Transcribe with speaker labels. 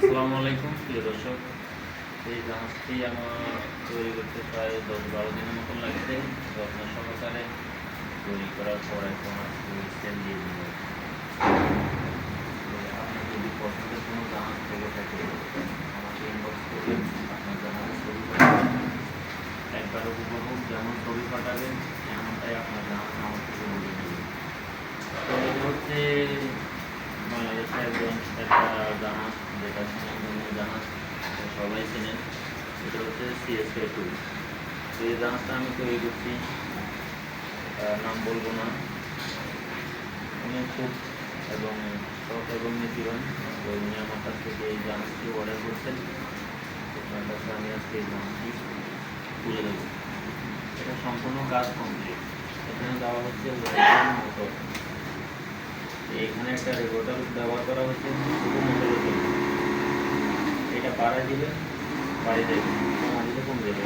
Speaker 1: আসসালামু আলাইকুম প্রিয় দর্শক। এই জাহাজটি আমার তৈরি করতে প্রায় 10-12 দিনের মতন লাগছে। যত্ন সহকারে তৈরি করার পর এখন সেল দিয়ে দিব। আপনার যদি পছন্দের কোনো জাহাজ থেকে থাকে আমাকে ইনবক্স করবেন, আপনার জাহাজের ছবি পাঠাবেন। একবার হুবহু যেমন ছবি পাঠাবেন এমনটাই আপনার জাহাজ আমার থেকে বলে দেবেন। তো এটা হচ্ছে বাংলাদেশের একজন একটা জাহাজ, যেটা সুনামধন্য জাহাজ, সবাই চেনেন। এটা হচ্ছে CSK2। তো এই জাহাজটা আমি তৈরি করছি, নাম বলবো না। উনি খুব এবং সৎ এবং নীতিবান, উনি আমার কাছ থেকে এই জাহাজটি অর্ডার করছেন। আপনার কাছে আমি আজকে এই জাহাজটি তুলে দেবো। এটা সম্পূর্ণ কাজ কমপ্লিট। এখানে দেওয়া হচ্ছে লাইটিং মোটর। এখানে একটা রেগুলেটর ব্যবহার করা হচ্ছে শুধু মোটরের জন্য। এটা বাড়ায় দিলে বাড়ি যাবে, কমা দিলে কমে যাবে।